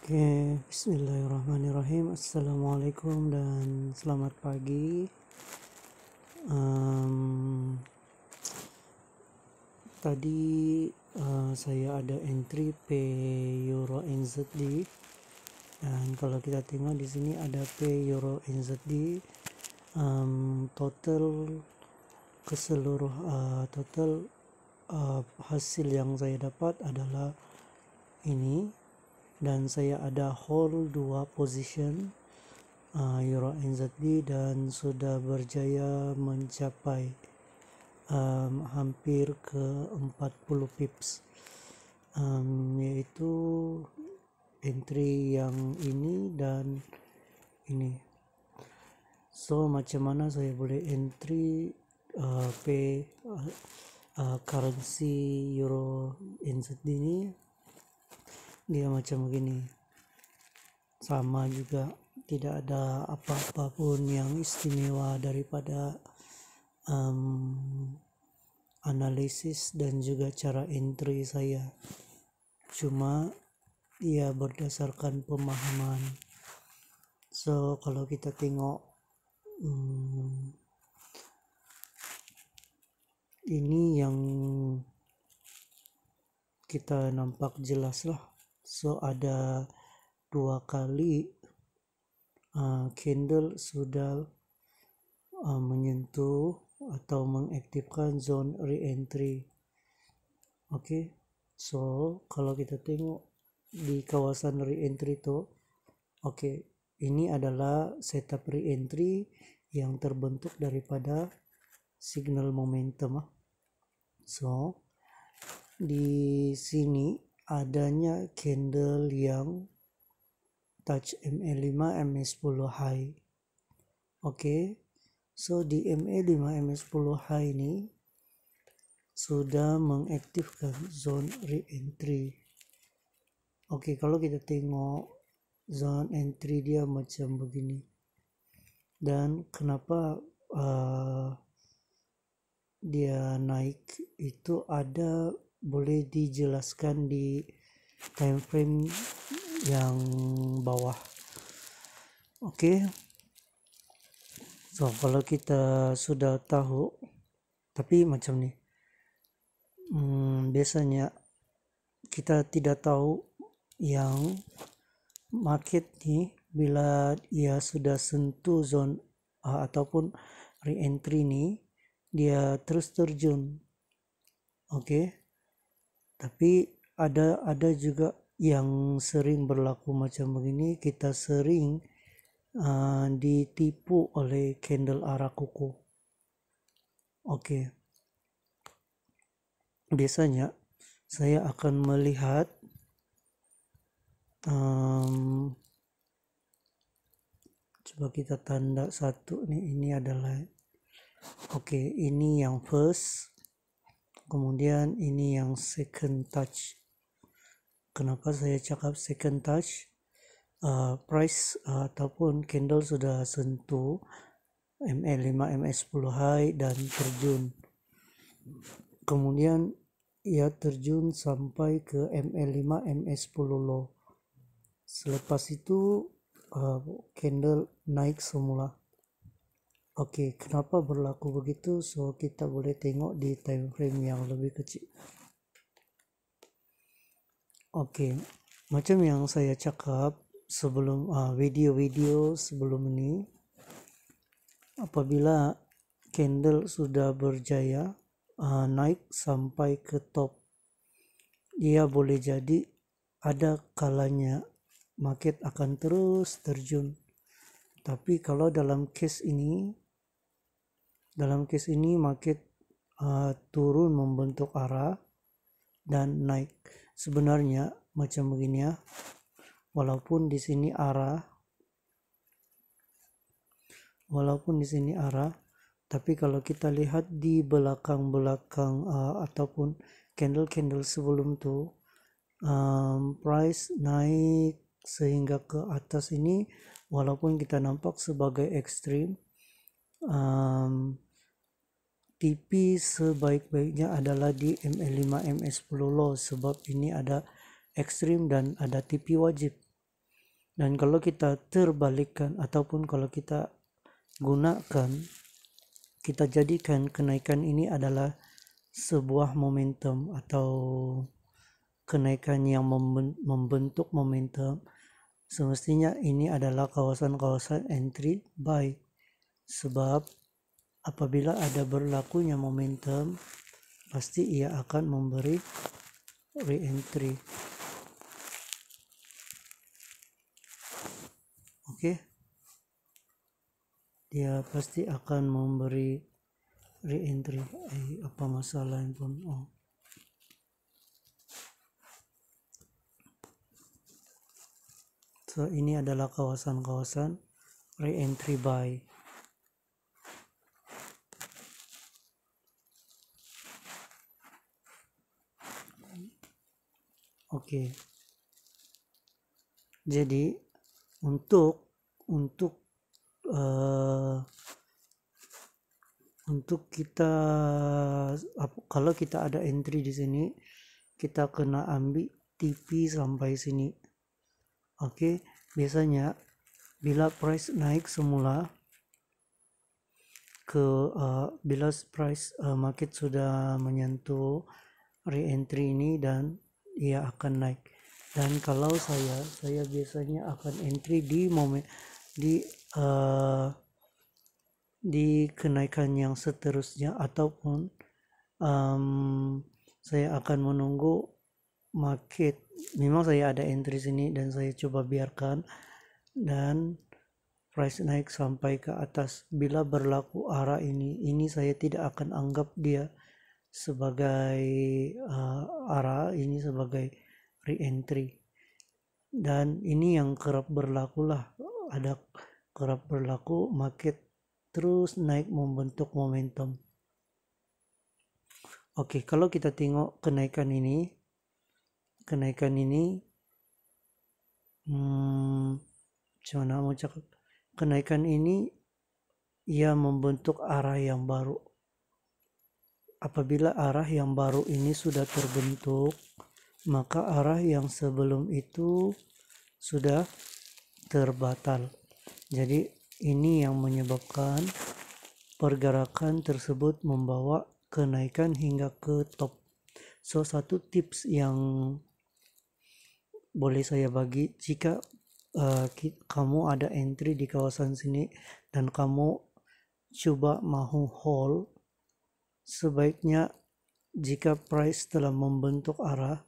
Oke, bismillahirrahmanirrahim. Assalamualaikum dan selamat pagi. Tadi saya ada entry P Euro NZD, dan kalau kita tengok di sini ada P Euro NZD. Total hasil yang saya dapat adalah ini, dan saya ada hold 2 position Euro NZD dan sudah berjaya mencapai hampir ke 40 pips, yaitu entry yang ini dan ini. So macam mana saya boleh entry currency Euro NZD ini? Dia macam begini, sama juga, tidak ada apa-apa pun yang istimewa daripada analisis dan juga cara entry saya, cuma ia berdasarkan pemahaman. So kalau kita tengok ini yang kita nampak jelas lah. So ada 2 kali candle sudah menyentuh atau mengaktifkan zone re-entry. Oke, so kalau kita tengok di kawasan re-entry itu, ini adalah setup re-entry yang terbentuk daripada signal momentum. So di sini adanya candle yang touch MA5 MA10 high. So di MA5 MA10 high ini sudah mengaktifkan zone re-entry. Kalau kita tengok zone entry dia macam begini, dan kenapa dia naik itu ada boleh dijelaskan di time frame yang bawah. So kalau kita sudah tahu, tapi macam ni, biasanya kita tidak tahu yang market ni bila ia sudah sentuh zone ataupun re-entry ni, dia terus terjun. Tapi ada juga yang sering berlaku macam begini, kita sering ditipu oleh candle arah kuku. Biasanya saya akan melihat coba kita tanda satu nih, ini adalah ini yang first, kemudian ini yang second touch. Kenapa saya cakap second touch? Price ataupun candle sudah sentuh MA5 MA10 high dan terjun, kemudian ia terjun sampai ke MA5 MA10 low. Selepas itu candle naik semula. Kenapa berlaku begitu? So kita boleh tengok di time frame yang lebih kecil. Macam yang saya cakap sebelum video-video sebelum ini, apabila candle sudah berjaya naik sampai ke top, dia boleh jadi ada kalanya market akan terus terjun. Tapi kalau dalam case ini market turun membentuk arah dan naik. Sebenarnya macam begini ya, walaupun di sini arah, tapi kalau kita lihat di belakang ataupun candle sebelum itu, price naik sehingga ke atas ini, walaupun kita nampak sebagai ekstrim, TP sebaik-baiknya adalah di MA5 MA10 low, sebab ini ada ekstrim dan ada TP wajib. Dan kalau kita terbalikkan ataupun kalau kita gunakan, kita jadikan kenaikan ini adalah sebuah momentum atau kenaikan yang membentuk momentum, semestinya ini adalah kawasan-kawasan entry buy. Sebab apabila ada berlakunya momentum, pasti ia akan memberi re-entry. Oke. Dia pasti akan memberi re-entry. Apa masalah pun. So ini adalah kawasan-kawasan re-entry buy. Oke. Jadi untuk kita kalau kita ada entry di sini, kita kena ambil TP sampai sini. Oke, biasanya bila price naik semula bila price market sudah menyentuh re-entry ini dan ia akan naik. Dan kalau saya biasanya akan entry di di kenaikan yang seterusnya, ataupun saya akan menunggu market. Memang saya ada entry sini dan saya coba biarkan dan price naik sampai ke atas. Bila berlaku arah ini saya tidak akan anggap dia sebagai arah, ini sebagai re-entry. Dan ini yang kerap berlaku lah, ada kerap berlaku market terus naik membentuk momentum. Oke, kalau kita tengok kenaikan ini gimana mau cakap, kenaikan ini ia membentuk arah yang baru. Apabila arah yang baru ini sudah terbentuk, maka arah yang sebelum itu sudah terbatal. Jadi ini yang menyebabkan pergerakan tersebut membawa kenaikan hingga ke top. So satu tips yang boleh saya bagi, jika kamu ada entry di kawasan sini dan kamu coba mau hold, sebaiknya jika price telah membentuk arah,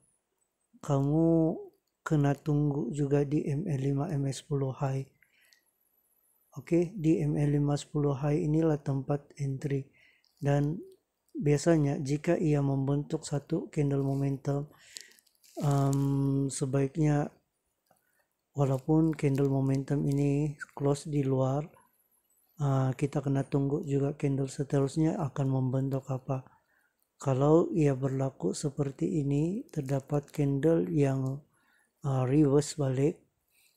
kamu kena tunggu juga di MA5 MA10 high. Oke, di MA5 10 high inilah tempat entry. Dan biasanya jika ia membentuk satu candle momentum, sebaiknya walaupun candle momentum ini close di luar, kita kena tunggu juga candle seterusnya akan membentuk apa. Kalau ia berlaku seperti ini, terdapat candle yang reverse balik,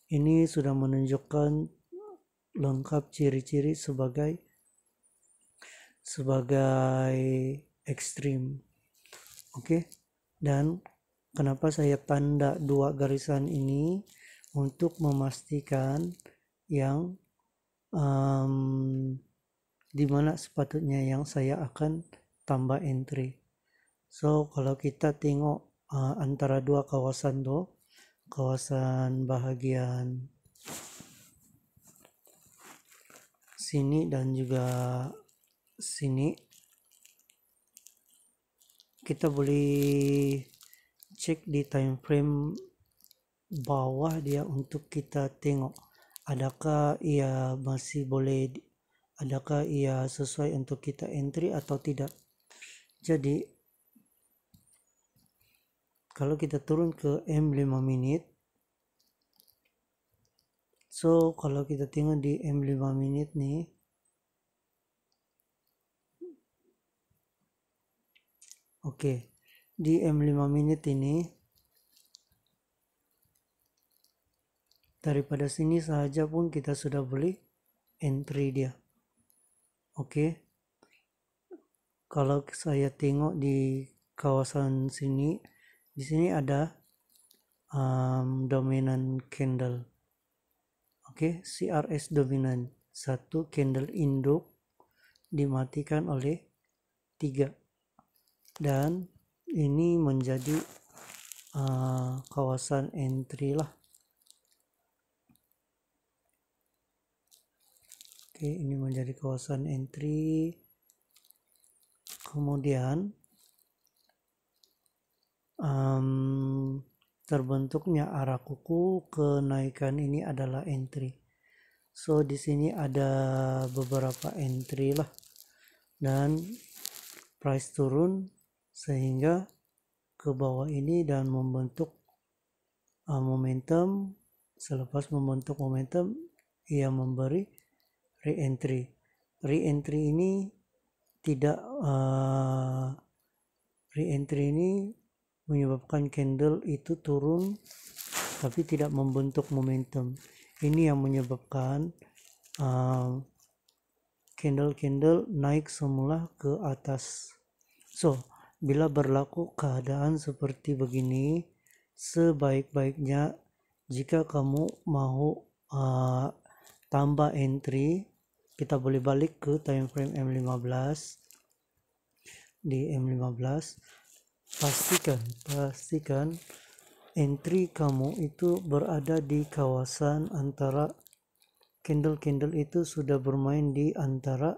ini sudah menunjukkan lengkap ciri-ciri sebagai ekstrim. Oke. Dan kenapa saya tanda dua garisan ini? Untuk memastikan yang dimana sepatutnya yang saya akan tambah entry. So kalau kita tengok antara dua kawasan tuh, kawasan bahagian sini dan juga sini, kita boleh cek di time frame bawah dia untuk kita tengok adakah ia masih boleh, adakah ia sesuai untuk kita entry atau tidak. Jadi kalau kita turun ke M5 menit, so kalau kita tengok di M5 menit nih, oke, di M5 menit ini daripada sini saja pun kita sudah boleh entry dia. Oke. Kalau saya tengok di kawasan sini, di sini ada dominant candle. Oke, CRS dominan 1, candle induk dimatikan oleh 3, dan ini menjadi kawasan entry lah. Oke, ini menjadi kawasan entry. Kemudian terbentuknya arah kuku kenaikan ini adalah entry. So di sini ada beberapa entry lah, dan price turun sehingga ke bawah ini dan membentuk momentum. Selepas membentuk momentum, ia memberi re-entry. Re-entry ini tidak re-entry ini menyebabkan candle itu turun tapi tidak membentuk momentum. Ini yang menyebabkan candle-candle naik semula ke atas. So, bila berlaku keadaan seperti begini, sebaik-baiknya jika kamu mau tambah entry, kita boleh balik ke time frame M15. Di M15 pastikan entry kamu itu berada di kawasan antara candle-candle itu sudah bermain di antara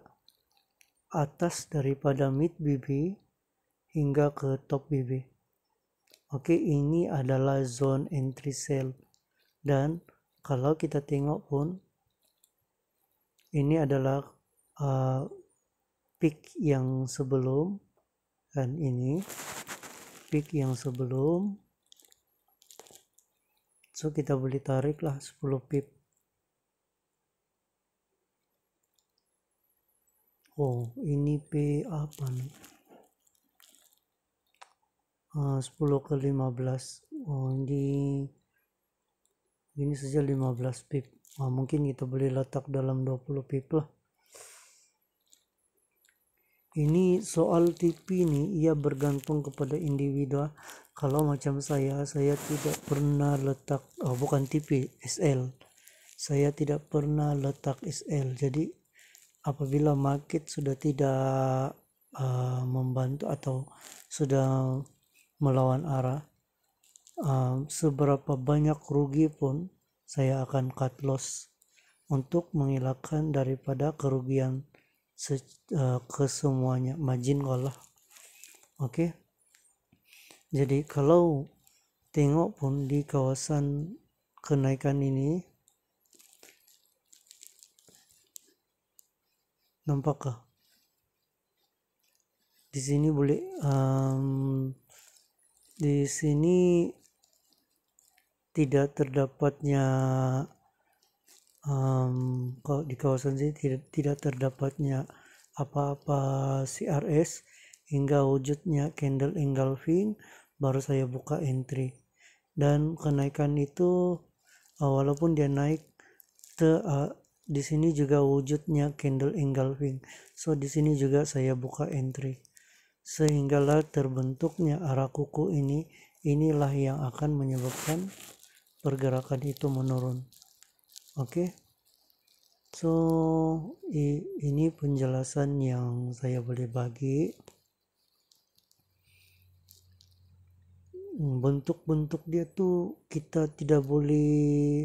atas daripada mid BB hingga ke top BB. Oke, ini adalah zone entry sell, dan kalau kita tengok pun ini adalah peak yang sebelum, dan ini peak yang sebelum. So kita boleh tarik lah 10 pip. Oh, ini P apa nih? 10 ke 15. Oh, ini saja 15 pip. Mungkin kita boleh letak dalam 20 pip lah. Ini soal TP nih, ia bergantung kepada individu. Kalau macam saya tidak pernah letak, bukan TP, SL. Saya tidak pernah letak SL. Jadi apabila market sudah tidak membantu atau sudah melawan arah, seberapa banyak rugi pun saya akan cut loss untuk mengelakkan daripada kerugian kesemuanya, margin call lah. Oke. Jadi kalau tengok pun di kawasan kenaikan ini, nampakkah di sini boleh di sini tidak terdapatnya kalau di kawasan sini tidak terdapatnya apa-apa CRS hingga wujudnya candle engulfing, baru saya buka entry. Dan kenaikan itu walaupun dia naik di sini juga wujudnya candle engulfing, so di sini juga saya buka entry, sehinggalah terbentuknya arah kuku ini. Inilah yang akan menyebabkan pergerakan itu menurun. Oke. So ini penjelasan yang saya boleh bagi. Bentuk-bentuk dia tuh kita tidak boleh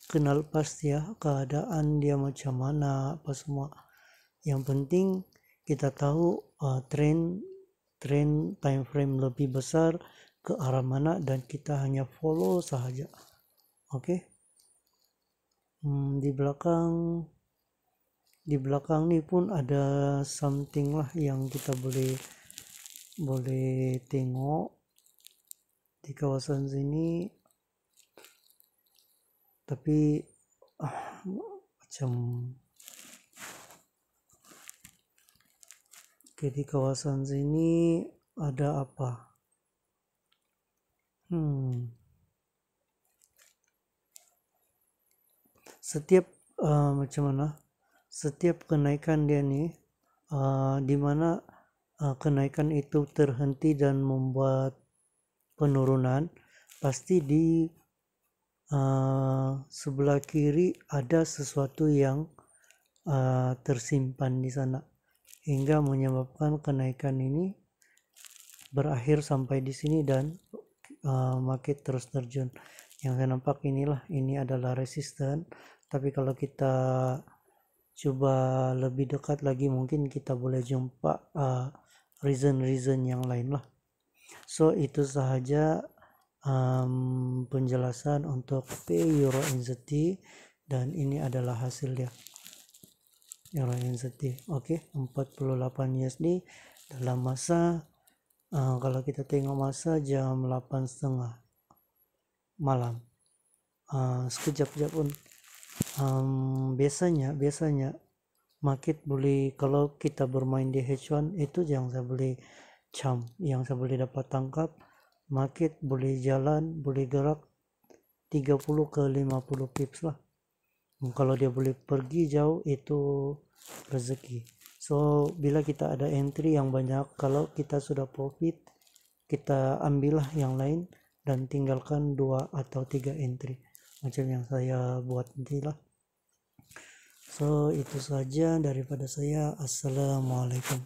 kenal pasti ya, keadaan dia macam mana apa semua. Yang penting kita tahu trend time frame lebih besar ke arah mana, dan kita hanya follow sahaja. Oke. Di belakang nih pun ada something lah yang kita boleh tengok di kawasan sini, tapi macam di kawasan sini ada apa? Setiap macam mana? Setiap kenaikan dia nih, di mana kenaikan itu terhenti dan membuat penurunan, pasti di sebelah kiri ada sesuatu yang tersimpan di sana hingga menyebabkan kenaikan ini berakhir sampai di sini dan market terus terjun. Yang saya nampak ini adalah resisten, tapi kalau kita coba lebih dekat lagi mungkin kita boleh jumpa reason yang lain lah. So itu sahaja penjelasan untuk P Euro NZD, dan ini adalah hasilnya Euro NZD. Oke, 48 USD dalam masa kalau kita tengok masa jam 8.30 malam. Sekejap pun biasanya market boleh, kalau kita bermain di H1 itu yang saya boleh dapat tangkap, market boleh jalan, boleh gerak 30 ke 50 pips lah. Kalau dia boleh pergi jauh itu rezeki. So bila kita ada entry yang banyak, kalau kita sudah profit, kita ambillah yang lain dan tinggalkan 2 atau 3 entry macam yang saya buat nanti lah. So itu saja daripada saya. Assalamualaikum.